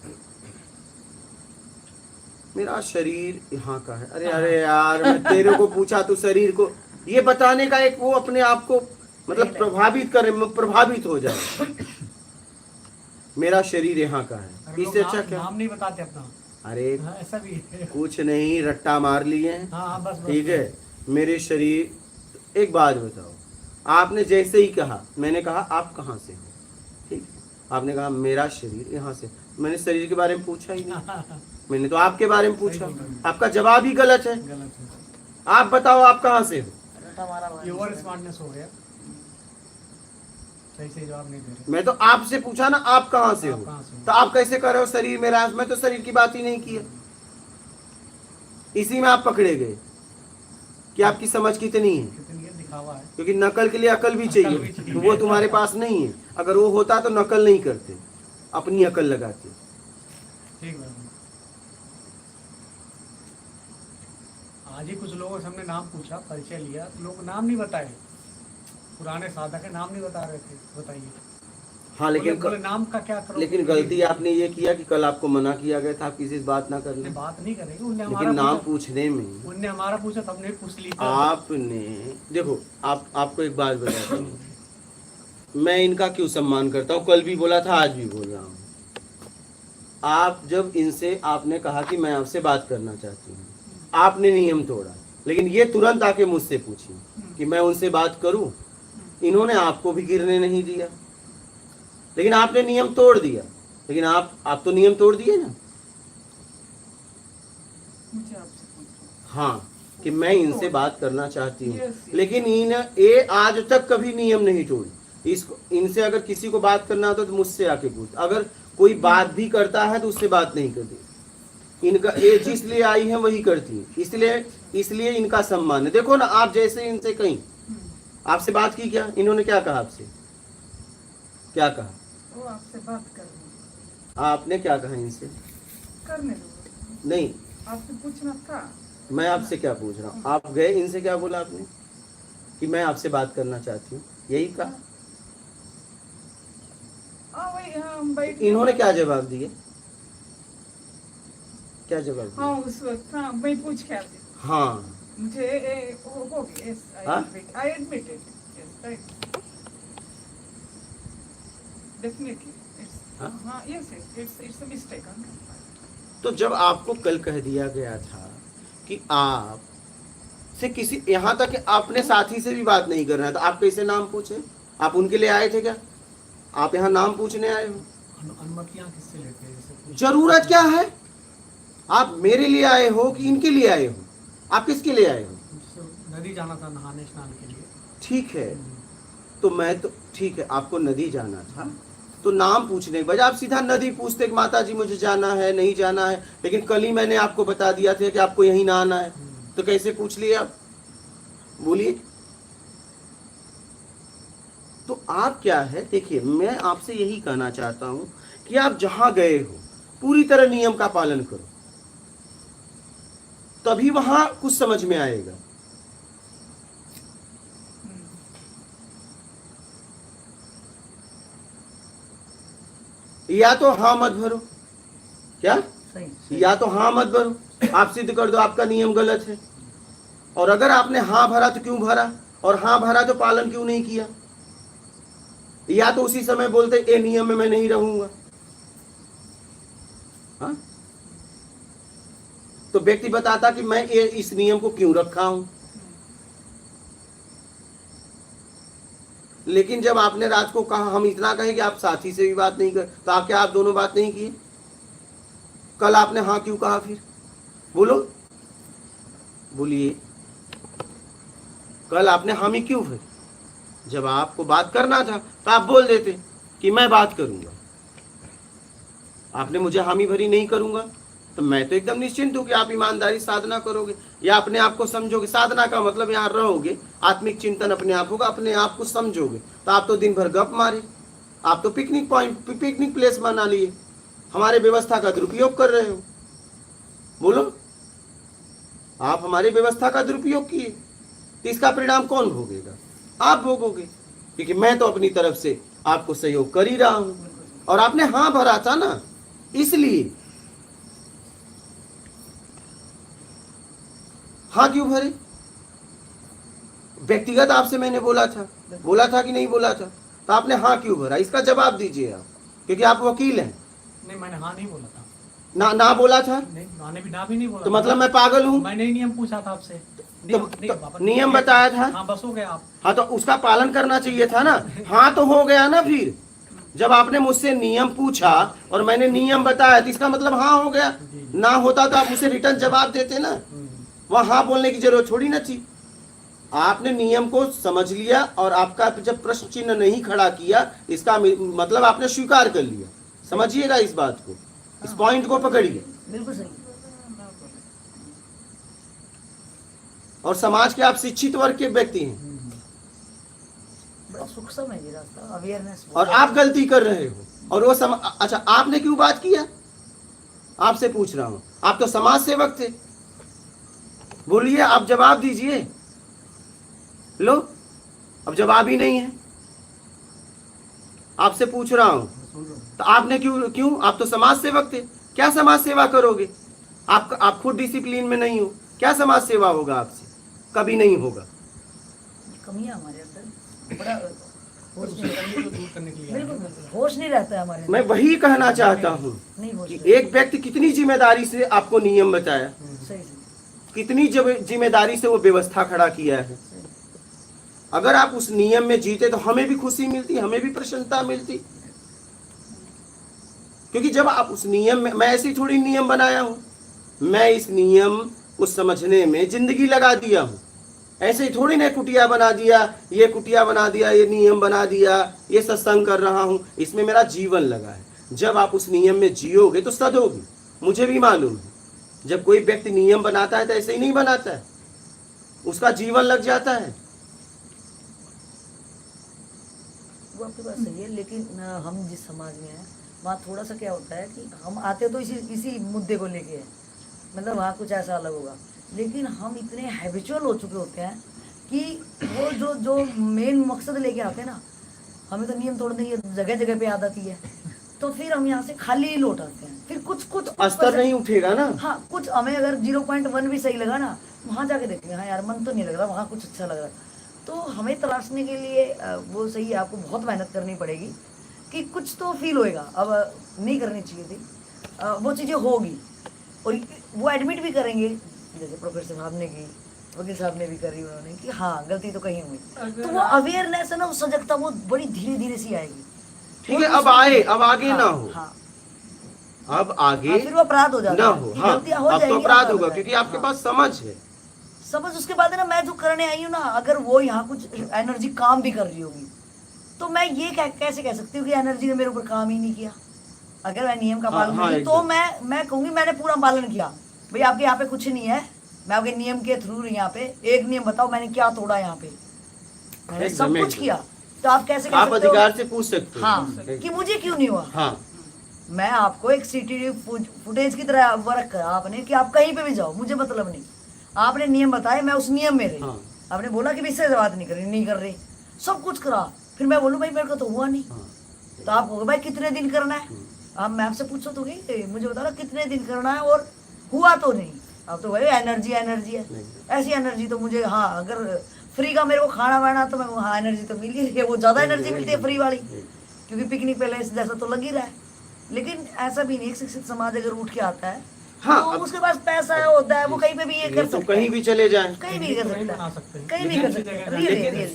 S1: मेरा शरीर यहाँ का है। अरे अरे यार, मैं तेरे को पूछा, तू शरीर को ये बताने का एक वो अपने आप को मतलब प्रभावित करे, प्रभावित हो जाए। मेरा शरीर यहाँ का है,
S7: अरे लोग
S1: इससे अच्छा
S7: नाम
S1: क्या?
S7: नाम नहीं बताते अपना।
S1: अरे
S7: हाँ, ऐसा भी है।
S1: कुछ नहीं, रट्टा मार लिए हैं।
S7: हाँ हाँ, बस बस।
S1: ठीक है, मेरे शरीर। एक बात बताओ, आपने जैसे ही कहा, मैंने कहा आप कहाँ से हो? ठीक, आपने कहा मेरा शरीर यहाँ से। मैंने शरीर के बारे में पूछा ही नहीं, मैंने तो आपके बारे में पूछा। आपका जवाब ही गलत है।
S7: गलत है।
S1: आप बताओ आप कहाँ से हो?
S5: रटा मारा
S7: ये ओवर स्मार्टनेस हो गया। सही सही जवाब नहीं दे रहे।
S1: मैं तो आपसे पूछा ना, आप कहाँ से
S7: आप
S1: हो?
S7: कहाँ से हो?
S1: तो आप कैसे कर रहे हो शरीर मेरा? मैं तो शरीर की बात ही नहीं की है। इसी में आप पकड़े गए कि आपकी समझ कितनी है,
S7: कितनी है दिखावा है।
S1: क्योंकि नकल के लिए अकल भी चाहिए,
S7: भी चाहिए।
S1: तो वो तुम्हारे पास नहीं है। अगर वो होता तो नकल नहीं करते, अपनी अकल लगाते।
S7: ठीक बात है। आज ही कुछ लोगों से हमने नाम पूछा, परिचय लिया, लोग नाम नहीं बताए। पुराने साधक है, नाम नहीं बता रहे थे। बताइए।
S1: हाँ,
S7: बोले
S1: लेकिन
S7: नाम का क्या करो।
S1: लेकिन गलती आपने ये किया कि कल आपको मना किया गया था, आप किसी से बात ना कर
S7: उन्हें
S1: लें।
S7: बात नहीं करेंगे। उनने
S1: लेकिन
S7: हमारा
S1: नाम
S7: पूछा,
S1: पूछने में
S7: उनने हमारा पूछा, तब नहीं पूछ ली था।
S1: आपने देखो, आपको एक बात बताता हूँ, मैं इनका क्यों सम्मान करता हूँ। कल भी बोला था, आज भी बोल रहा हूँ। आप जब इनसे आपने कहा कि मैं आपसे बात करना चाहती हूँ, आपने नियम तोड़ा, लेकिन ये तुरंत आके मुझसे पूछी कि मैं उनसे बात करूं। इन्होंने आपको भी गिरने नहीं दिया, लेकिन आपने नियम तोड़ दिया। लेकिन आप तो नियम तोड़ दिए ना।
S2: मुझे आपसे पूछो।
S1: हाँ, कि मैं इनसे बात करना चाहती हूँ,
S2: Yes.
S1: लेकिन ये आज तक कभी नियम नहीं तोड़ी। इसको इनसे अगर किसी को बात करना होता तो मुझसे आके पूछ। अगर कोई बात भी करता है तो उससे बात नहीं करती। इनका ये जिस लिए आई है वही करती है, इसलिए इनका सम्मान है। देखो ना, आप जैसे इनसे कहीं आपसे बात की, क्या इन्होंने क्या कहा आपसे? क्या कहा?
S2: वो आपसे बात करनी
S1: आपने क्या कहा इनसे?
S2: करने दो,
S1: नहीं,
S2: आपसे पूछना था।
S1: मैं आपसे क्या पूछ रहा हूँ? आप गए, इनसे क्या बोला आपने? कि मैं आपसे बात करना चाहती हूँ, यही कहा?
S2: हाँ वही, हाँ हम बैठ
S1: इन्होंने क्या जवाब दिए? क्या जवाब दिया?
S2: हाँ उस वक्त हाँ मैं पूछ के आती।
S1: हाँ,
S2: मुझे हो गया, yes,
S1: हाँ?
S2: I admit it, yes, right, definitely, it's
S1: हाँ?
S2: हाँ yes, it's a mistake, हाँ।
S1: तो जब आपको कल कह दिया गया था कि आप से किसी, यहाँ तक कि अपने साथी से भी बात नहीं करना है, तो आप कैसे नाम पूछे? आप उनके लिए आए थे क्या? आप यहाँ नाम पूछने आए हो?
S7: अनुमतियाँ किससे लेते हैं? जैसे
S1: जरूरत क्या है? आप मेरे लिए आए हो कि इनके लिए आए हो? आप किसके लिए आए हो?
S7: जैसे नदी जाना था नहाने स्नान के लिए।
S1: ठीक है, तो मैं तो ठीक है, आपको नदी जाना था तो नाम पूछने के बजाय आप सीधा नदी पूछते कि माता जी मुझे जाना है, नहीं जाना है। लेकिन कल ही मैंने आपको बता दिया था कि आपको यहीं नहाना है, तो कैसे पूछ लिए आप? बोलिए। तो आप क्या है, देखिए मैं आपसे यही कहना चाहता हूं कि आप जहां गए हो पूरी तरह नियम का पालन करो, तभी वहां कुछ समझ में आएगा। या तो हाँ मत भरो, क्या?
S5: सही
S1: या तो हाँ मत भरो, आप सिद्ध कर दो आपका नियम गलत है। और अगर आपने हाँ भरा तो क्यों भरा, और हाँ भरा तो पालन क्यों नहीं किया? या तो उसी समय बोलते ए नियम में मैं नहीं रहूंगा। हाँ? तो व्यक्ति बताता कि मैं ये इस नियम को क्यों रखा हूं। लेकिन जब आपने रात को कहा, हम इतना कहे कि आप साथी से भी बात नहीं कर, तो आप क्या आप दोनों बात नहीं किए? कल आपने हाँ क्यों कहा फिर? बोलो, बोलिए। कल आपने हामी क्यों फिर? जब आपको बात करना था तो आप बोल देते कि मैं बात करूंगा। आपने मुझे हामी भरी नहीं करूंगा, तो मैं तो एकदम निश्चिंत हूं कि आप ईमानदारी साधना करोगे या अपने आप को समझोगे। साधना का मतलब यहाँ रहोगे, आत्मिक चिंतन अपने आप होगा, अपने आप को समझोगे। तो आप तो दिन भर गप मारे, आप तो पिकनिक पॉइंट, पिकनिक प्लेस बना लिए, हमारे व्यवस्था का दुरुपयोग कर रहे हो। बोलो, आप हमारी व्यवस्था का दुरुपयोग किए, तो इसका परिणाम कौन भोगेगा? आप भोगोगे, क्योंकि मैं तो अपनी तरफ से आपको सहयोग कर ही रहा हूं। और आपने हाँ भरा था ना, इसलिए। हाँ क्यों भरे? व्यक्तिगत आपसे मैंने बोला था कि नहीं बोला था? तो आपने हाँ क्यों भरा? इसका जवाब दीजिए आप, क्योंकि आप वकील हैं।
S7: नहीं, मैंने हाँ नहीं बोला था।
S1: ना बोला था?
S7: नहीं, मैंने भी ना भी नहीं बोला।
S1: तो मतलब मैं पागल हूँ?
S7: मैंने ही नियम पूछा था आपसे।
S1: नियम बताया था?
S7: हाँ, बस हो गया आप।
S1: हाँ, तो उसका पालन करना चाहिए था ना। हाँ तो हो गया ना। फिर जब आपने मुझसे नियम पूछा और मैंने नियम बताया, तो इसका मतलब हाँ हो गया। ना होता तो आप मुझे रिटर्न जवाब देते ना, वहाँ हाँ बोलने की जरूरत थोड़ी ना थी। आपने नियम को समझ लिया और आपका जब प्रश्न चिन्ह नहीं खड़ा किया, इसका मतलब आपने स्वीकार कर लिया। समझिएगा इस बात को, इस पॉइंट को पकड़िए।
S5: बिल्कुल सही।
S1: और समाज के आप शिक्षित वर्ग के व्यक्ति हैं
S5: बड़ा सूक्ष्म है ये रास्ता, अवेयरनेस।
S1: और आप गलती कर रहे हो। और वो अच्छा, आपने क्यों बात किया? आपसे पूछ रहा हूं, आप तो समाज सेवक थे। बोलिए, आप जवाब दीजिए। लो, अब जवाब ही नहीं है। आपसे पूछ रहा हूं, तो आपने क्यों? आप तो समाज सेवक थे। क्या समाज सेवा करोगे? आप खुद डिसिप्लिन में नहीं हो, क्या समाज सेवा होगा आपसे? कभी नहीं होगा।
S5: कमियां हमारे अंदर, बड़ा होश नहीं रहता।
S7: दूर करने के लिए
S5: बिल्कुल बिल्कुल होश नहीं रहता है हमारे
S1: मैं
S5: अंदर।
S1: वही कहना चाहता हूं
S5: नहीं होश
S1: कि
S5: नहीं।
S1: एक व्यक्ति कितनी जिम्मेदारी से आपको नियम बताया,
S5: सही सही।
S1: कितनी जिम्मेदारी से वो व्यवस्था खड़ा किया है। अगर आप उस नियम में जीते तो हमें भी खुशी मिलती, हमें भी प्रसन्नता मिलती। क्योंकि जब आप उस नियम में, मैं ऐसी थोड़ी नियम बनाया हूं, मैं इस नियम को समझने में जिंदगी लगा दिया हूं। ऐसे ही थोड़ी ना कुटिया बना दिया, ये कुटिया बना दिया, ये नियम बना दिया, ये सत्संग कर रहा हूं, इसमें मेरा जीवन लगा है। जब आप उस नियम में जियोगे तो सदोगे। मुझे भी मालूम है, जब कोई व्यक्ति नियम बनाता है तो ऐसे ही नहीं बनाता है, उसका जीवन लग जाता है।
S5: वो आपकी बात सही है, लेकिन हम जिस समाज में हैं वहाँ थोड़ा सा क्या होता है कि हम आते तो इसी मुद्दे को लेके हैं, मतलब वहाँ कुछ ऐसा अलग होगा, लेकिन हम इतने हैबिचुअल हो चुके होते हैं कि वो जो मेन मकसद लेके आते हैं ना, हमें तो नियम तोड़ने की जगह जगह पे आदत ही है, तो फिर हम यहाँ से खाली ही लौट आते हैं। फिर कुछ
S1: स्तर नहीं उठेगा ना।
S5: हाँ, कुछ हमें अगर 0.1 भी सही लगा ना, वहाँ जाके देखेंगे हाँ यार मन तो नहीं लग रहा, वहाँ कुछ अच्छा लग रहा है। तो हमें तलाशने के लिए वो सही है, आपको बहुत मेहनत करनी पड़ेगी कि कुछ तो फील होएगा। अब नहीं करनी चाहिए थी, वो चीज़ें होगी और वो एडमिट भी करेंगे, जैसे प्रोफेसर साहब ने की, वकील साहब ने भी करी उन्होंने कि हाँ गलती तो कहीं हुई। तो वो अवेयरनेस है ना, वो सजगता वो बड़ी धीरे धीरे सी आएगी।
S1: ठीक है, अब आए, अब आगे
S5: हाँ,
S1: ना हो।
S5: हाँ,
S1: अब आगे
S5: फिर वो अपराध हो जाता
S1: ना
S5: है
S1: हो।
S5: कि
S1: हाँ,
S5: गलतियां हो
S1: अब तो
S5: जाएंगी,
S1: अपराध होगा क्योंकि आपके
S5: हाँ।
S1: पास समझ है।
S5: समझ उसके बाद है ना, मैं जो करने आई हूँ ना, अगर वो यहाँ कुछ एनर्जी काम भी कर रही होगी तो मैं ये कैसे कह सकती हूँ कि एनर्जी ने मेरे ऊपर काम ही नहीं किया। अगर मैं नियम का
S1: हाँ,
S5: पालन
S1: हाँ,
S5: करूँ तो मैं कहूँगी मैंने पूरा पालन किया। भाई आपके यहाँ पे कुछ नहीं है, मैं आपके नियम के थ्रू यहाँ पे एक नियम बताओ मैंने क्या तोड़ा यहाँ पे, मैंने सब कुछ किया। तो आप कैसे कह
S1: आप
S5: सकते हो?
S1: अधिकार से पूछ सकते हो।
S5: हाँ, कि मुझे क्यों नहीं हुआ।
S1: हाँ,
S5: मैं आपको एक सीसीटीवी फुटेज की तरह वर्क करा आपने कि आप कहीं पे भी जाओ मुझे मतलब नहीं, आपने नियम बताए, मैं उस नियम में रही।
S1: हाँ।
S5: आपने बोला कि इससे बात नहीं कर रही, सब कुछ करा, फिर मैं बोलूँ भाई मेरे को तो हुआ नहीं।
S1: हाँ।
S5: तो आप कहोगे भाई कितने दिन करना है, आप मैं आपसे पूछो तो कि मुझे बता रहा कितने दिन करना है और हुआ तो नहीं। अब तो भाई एनर्जी है, ऐसी एनर्जी तो मुझे, हाँ अगर फ्री का मेरे को खाना वाना तो मैं, हाँ एनर्जी तो मिल ही रही है, वो ज़्यादा एनर्जी मिलती है फ्री वाली, क्योंकि पिकनिक पैलेस जैसा तो लग ही रहा है। लेकिन ऐसा भी नहीं, शिक्षित समाज अगर उठ के आता है
S1: हाँ,
S5: तो उसके पास पैसा है, होता है, वो कहीं पे भी ये कर
S1: तो
S5: सकता है,
S1: कहीं भी चले जाए,
S5: कहीं भी कर
S7: कहीं
S5: सकता
S7: बना
S5: है,
S7: सकते हैं।
S5: कहीं भी कर सकता है।
S1: लेकिन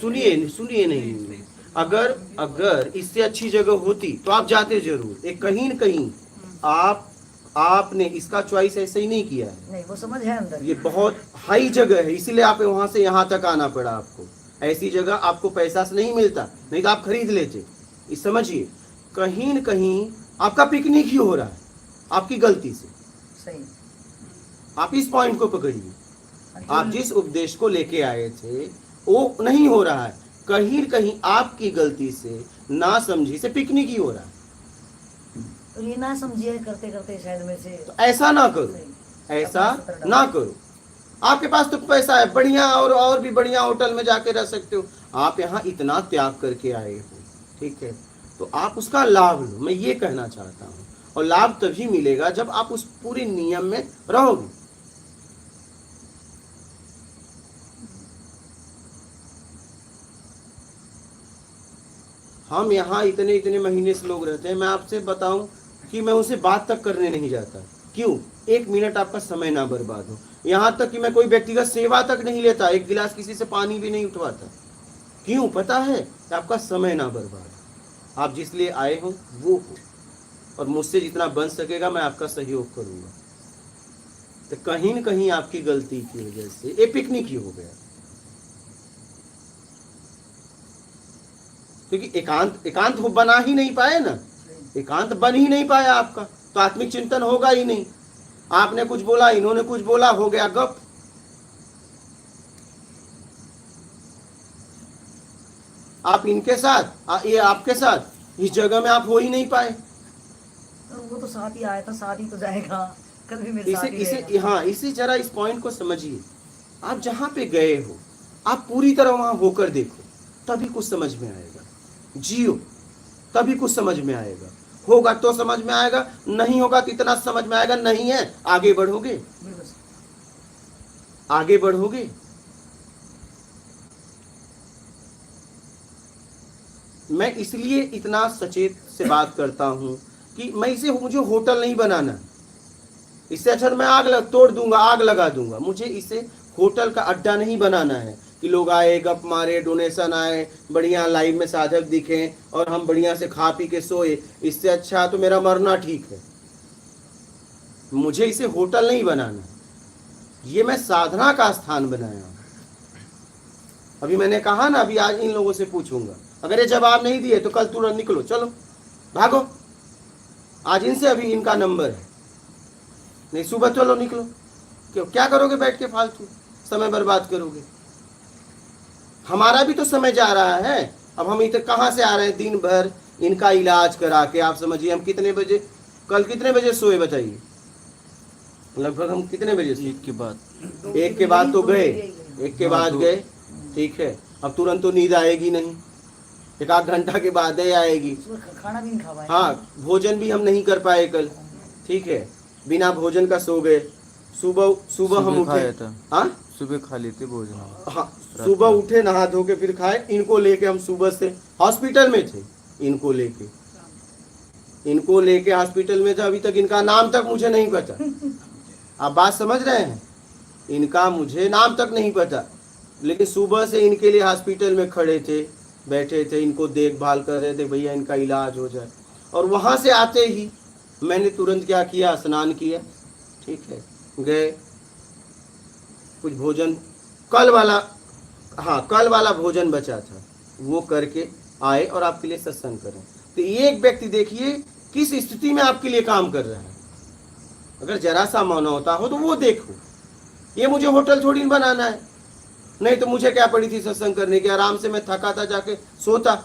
S1: सुनिए नहीं, अगर इससे अच्छी जगह होती तो आप जाते जरूर। एक कहीं न कहीं आपने इसका चॉइस ऐसे ही नहीं किया है,
S5: नहीं वो समझ है अंदर।
S1: ये बहुत हाई जगह है, इसीलिए आप वहां से यहाँ तक आना पड़ा आपको। ऐसी जगह आपको पैसा से नहीं मिलता, नहीं तो आप खरीद लेते। इस समझिए, कहीं न कहीं आपका पिकनिक ही हो रहा है आपकी गलती से।
S5: सही,
S1: आप इस पॉइंट को पकड़िए, आप जिस उपदेश को लेके आए थे वो नहीं हो रहा है, कहीं न कहीं आपकी गलती से, ना समझी से पिकनिक ही हो रहा है।
S5: और ये ना समझिए करते करते शायद में से,
S1: तो ऐसा ना करो,
S5: सही,
S1: ऐसा
S5: अपना सतर
S1: ना
S5: डालो।
S1: करो। आपके पास तो पैसा है, बढ़िया और भी बढ़िया होटल में जाके रह सकते हो। आप यहाँ इतना त्याग करके आए हो, ठीक है, तो आप उसका लाभ लो, मैं ये कहना चाहता हूँ। और लाभ तभी मिलेगा जब आप उस पूरे नियम में रहोगे। हम यहाँ इतने महीने से लोग रहते हैं, मैं आपसे बताऊं कि मैं उनसे बात तक करने नहीं जाता। क्यों? 1 मिनट आपका समय ना बर्बाद हो। यहाँ तक कि मैं कोई व्यक्तिगत सेवा तक नहीं लेता, एक गिलास किसी से पानी भी नहीं उठवाता। क्यों? पता है कि आपका समय ना बर्बाद हो। आप जिस लिए आए हो वो हो, और मुझसे जितना बन सकेगा मैं आपका सहयोग करूंगा। तो कहीं न कहीं आपकी गलती की वजह से ये पिकनिक ही हो गया, क्योंकि एकांत हो बना ही नहीं पाए ना, एकांत बन ही नहीं पाया आपका, तो आत्मिक चिंतन होगा ही नहीं। आपने कुछ बोला, इन्होंने कुछ बोला, हो गया गप। आप इनके साथ, ये आपके साथ, इस जगह में आप हो ही नहीं पाए।
S5: और वो तो साथ ही आया था, साथ ही तो जाएगा, कल भी मेरे साथ ही रहेगा।
S1: हाँ, इसी जरा इस पॉइंट को समझिए। आप जहां पे गए हो, आप पूरी तरह वहां होकर देखो, तभी कुछ समझ में आएगा। जियो, तभी कुछ समझ में आएगा। होगा तो समझ में आएगा, नहीं होगा तो इतना समझ में आएगा नहीं है, आगे बढ़ोगे,
S5: बिल्कुल।
S1: आगे बढ़ोगे। मैं इसलिए इतना सचेत से बात करता हूं कि मैं मुझे होटल नहीं बनाना, इससे अच्छा तो मैं तोड़ दूंगा, आग लगा दूंगा। मुझे इसे होटल का अड्डा नहीं बनाना है कि लोग आए, गप मारे, डोनेशन आए, बढ़िया लाइव में साधक दिखे और हम बढ़िया से खा पी के सोए। इससे अच्छा तो मेरा मरना ठीक है। मुझे इसे होटल नहीं बनाना, ये मैं साधना का स्थान बनाया हूं। अभी मैंने कहा ना, अभी आज इन लोगों से पूछूंगा, अगर ये जवाब नहीं दिए तो कल तुरंत निकलो, चलो भागो। आज इनसे अभी इनका नंबर है, नहीं सुबह चलो निकलो। क्यों, क्या करोगे बैठ के फालतू समय बर्बाद करोगे? हमारा भी तो समय जा रहा है। अब हम इधर कहाँ से आ रहे हैं दिन भर इनका इलाज करा के। आप समझिए हम कितने बजे, कल कितने बजे सोए बताइए? लगभग हम कितने बजे सोए?
S6: एक के बाद
S1: एक के बाद तो गए, एक के बाद गए, ठीक है। अब तुरंत तो नींद आएगी नहीं, एक आध घंटा के बाद ही आएगी।
S5: खाना भी नहीं खा पाए।
S1: हाँ, भोजन भी हम नहीं कर पाए कल, ठीक है। बिना भोजन का सो गए। सुबह हम उठे,
S6: खाया था,
S1: हाँ
S6: सुबह खा लेते भोजन।
S1: हाँ, सुबह उठे, नहा धो के फिर खाए। इनको लेके हम सुबह से हॉस्पिटल में थे। इनको लेके हॉस्पिटल में थे। अभी तक इनका नाम तक मुझे नहीं पता। आप बात समझ रहे हैं? इनका मुझे नाम तक नहीं पता, लेकिन सुबह से इनके लिए हॉस्पिटल में खड़े थे, बैठे थे, इनको देखभाल कर रहे थे, भैया इनका इलाज हो जाए। और वहाँ से आते ही मैंने तुरंत क्या किया, स्नान किया, ठीक है, गए कुछ भोजन कल वाला भोजन बचा था वो करके आए और आपके लिए सत्संग करें। तो एक व्यक्ति देखिए किस स्थिति में आपके लिए काम कर रहा है। अगर जरा सा मानवता हो तो वो देखो। ये मुझे होटल थोड़ी बनाना है, नहीं तो मुझे क्या पड़ी थी सत्संग करने की? आराम से मैं थका था, जाके सोता।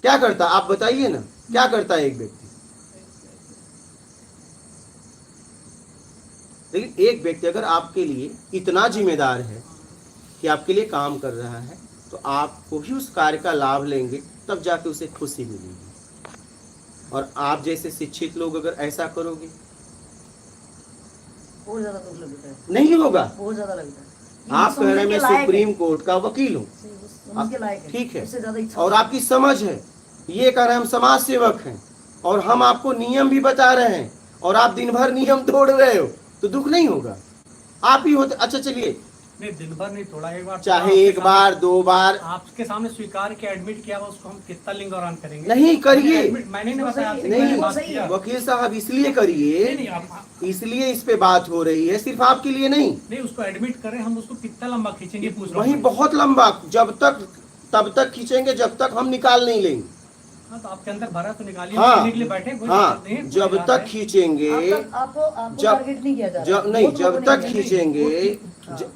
S1: क्या करता आप बताइए ना, क्या करता है एक व्यक्ति? लेकिन एक व्यक्ति अगर आपके लिए इतना जिम्मेदार है कि आपके लिए काम कर रहा है, तो आपको भी उस कार्य का लाभ लेंगे, तब जाके उसे खुशी मिलेगी। और आप जैसे शिक्षित लोग अगर ऐसा करोगे,
S5: बहुत ज्यादा दुख लगता है,
S1: नहीं होगा।
S5: बहुत ज्यादा लगता है।
S1: आप कह रहे हैं मैं सुप्रीम कोर्ट का वकील हूँ,
S5: समझ के लायक है,
S1: ठीक है,
S5: उससे ज्यादा इच्छा
S1: और आपकी समझ है। ये कह रहे हैं हम समाज सेवक हैं और हम आपको नियम भी बता रहे हैं और आप दिन भर नियम तोड़ रहे हो, तो दुख नहीं होगा? आप ही होते। अच्छा चलिए,
S7: नहीं दिन भर नहीं, थोड़ा एक बार,
S1: चाहे एक बार दो बार
S7: आपके सामने स्वीकार किया, एडमिट किया, उसको हम कितना लिंग दौरान करेंगे?
S1: नहीं करिए।
S7: मैंने नहीं बताया आपसे,
S1: नहीं,
S7: मैंने
S1: वो
S7: बात
S5: सही
S7: किया।
S5: है।
S1: वकील साहब इसलिए करिए,
S7: नहीं, आप
S1: इसलिए इस पे बात हो रही है, सिर्फ आपके लिए नहीं।
S7: नहीं, उसको एडमिट करें, हम उसको कितना लंबा खींचेंगे पूछ रहा
S1: वही
S7: हूं।
S1: बहुत लंबा, तब तक खींचेंगे जब तक हम निकाल नहीं लेंगे।
S7: हाँ, तो आपके अंदर भरा तो निकालिए,
S1: हाँ,
S7: पीने के लिए बैठे, कोई
S1: हाँ,
S7: दिक्कत नहीं है,
S1: जब
S7: कोई बात
S1: तक
S7: है।
S1: खींचेंगे,
S5: आपको
S1: जब
S5: टारगेट नहीं किया जा रहा।
S1: नहीं,
S5: वो तो
S1: जब
S5: नहीं
S1: तक
S5: किया।
S1: खींचेंगे,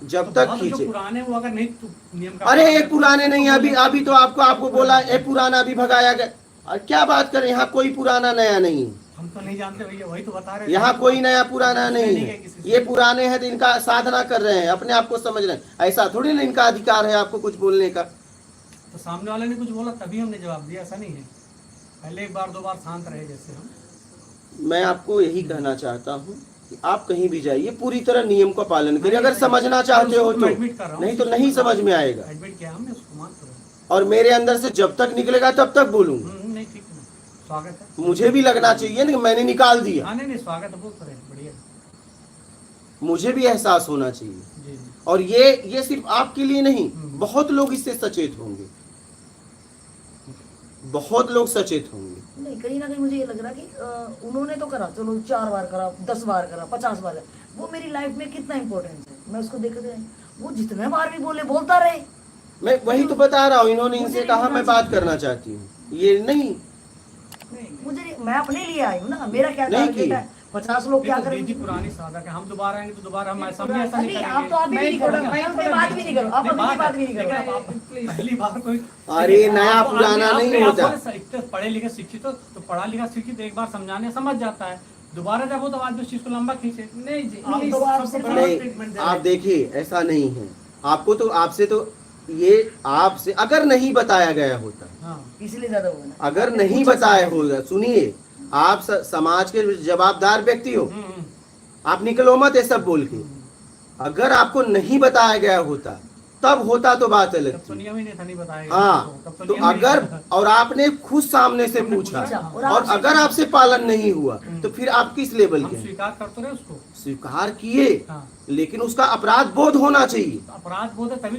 S1: जब
S7: तो
S1: तक
S7: बहुत जो
S1: खींचे।
S7: पुराने वो अगर नहीं तो नियम का,
S1: अरे ये पुराने नहीं, अभी तो आपको बोला ये पुराना अभी भगाया गया। और क्या बात करें, यहाँ कोई पुराना नया नहीं है।
S7: हम तो नहीं जानते भैया, वही तो बता रहे हैं।
S1: यहाँ कोई नया पुराना नहीं है। ये पुराने हैं तो इनका साधना कर रहे हैं, अपने आप को समझ रहे हैं। ऐसा थोड़ी ना इनका अधिकार है आपको कुछ बोलने का।
S7: तो सामने वाले ने कुछ बोला तभी हमने जवाब दिया, ऐसा नहीं है। पहले एक बार दो बार शांत रहे जैसे हम।
S1: मैं आपको यही कहना चाहता हूँ कि आप कहीं भी जाइए, पूरी तरह नियम का पालन करिए। अगर समझना चाहते हो तो, नहीं तो नहीं समझ में आएगा।
S7: एडमिट किया हमने, उसको मान करो।
S1: और मेरे अंदर से जब तक निकलेगा तब तक बोलूंगा।
S7: नहीं ठीक है, स्वागत है।
S1: मुझे भी लगना चाहिए ना कि मैंने निकाल दिया,
S7: हाँ नहीं, स्वागत है, बहुत बढ़िया।
S1: मुझे भी एहसास होना चाहिए।
S7: जी जी।
S1: और ये सिर्फ आपके लिए नहीं, बहुत लोग इससे सचेत होंगे, बहुत लोग सचेत होंगे।
S5: नहीं, कहीं ना कहीं मुझे ये लग रहा कि उन्होंने तो करा, चलो 4 बार करा, 10 बार करा, 50 बार करा, वो मेरी लाइफ में कितना इंपॉर्टेंस है मैं उसको देखते हैं। वो जितने बार भी बोलता रहे।
S1: मैं वही तो बता रहा हूँ, इन्होंने इनसे कहा मैं बात करना चाहती हूँ, ये नहीं।
S5: मुझे, मैं अपने लिए आई हूँ ना, मेरा क्या
S1: नहीं
S5: टारगेट है? 50 लोग क्या
S7: ये तो
S5: करेंगे?
S7: दीदी पुरानी साधक है, हम दोबारा आएंगे तो दोबारा हम ऐसा नहीं, ऐसा नहीं
S5: अभी आप
S7: करेंगे।
S5: तो अभी भी नहीं करो,
S2: मैं
S5: अपनी बात भी नहीं करो, आप अपनी बात भी नहीं
S7: लेकिन
S5: करो।
S7: आप पहली बार कोई,
S1: अरे नया
S7: आप-
S1: पुराना
S7: आप-
S1: नहीं
S7: आप
S1: होता।
S7: थोड़े इतने पढ़े लिखे शिक्षित हो, तो पढ़ा लिखा शिक्षित एक बार समझाने समझ जाता है, दोबारा जब हो तो आदमी उस चीज को लंबा खींचे।
S2: नहीं जी,
S7: आप
S2: नहीं,
S7: तो
S5: आप
S7: सबसे
S5: सिर्फ-
S7: बड़ा
S1: नहीं,
S7: statement दे
S1: आप
S7: रहे हैं।
S1: देखिए ऐसा नहीं है। आपको तो आपसे तो ये आपसे अगर नहीं बताया गया होता,
S7: हाँ,
S5: इसलिए ज्यादा होगा ना।
S1: अगर नहीं बताया होगा, सुनिए, आप समाज के जवाबदार व्यक्ति हो, आप निकलो मत ये सब बोल के। अगर आपको नहीं बताया गया होता तब होता तो बात अलग
S7: तब तो
S1: थी।
S7: नियम ही नहीं था, नहीं बताया।
S1: हाँ,
S7: तब
S1: तो
S7: नियम ही नहीं
S1: अगर
S7: था।
S1: और आपने खुद सामने से पूछा
S5: पूछा, और
S1: और
S5: आपसे
S1: अगर आपसे पालन नहीं हुआ तो फिर आप किस लेवल
S7: हम
S1: के हैं?
S7: स्वीकार करते रहे उसको।
S1: स्वीकार किए,
S7: हाँ,
S1: लेकिन उसका अपराध बोध होना चाहिए।
S7: अपराध बोध है तभी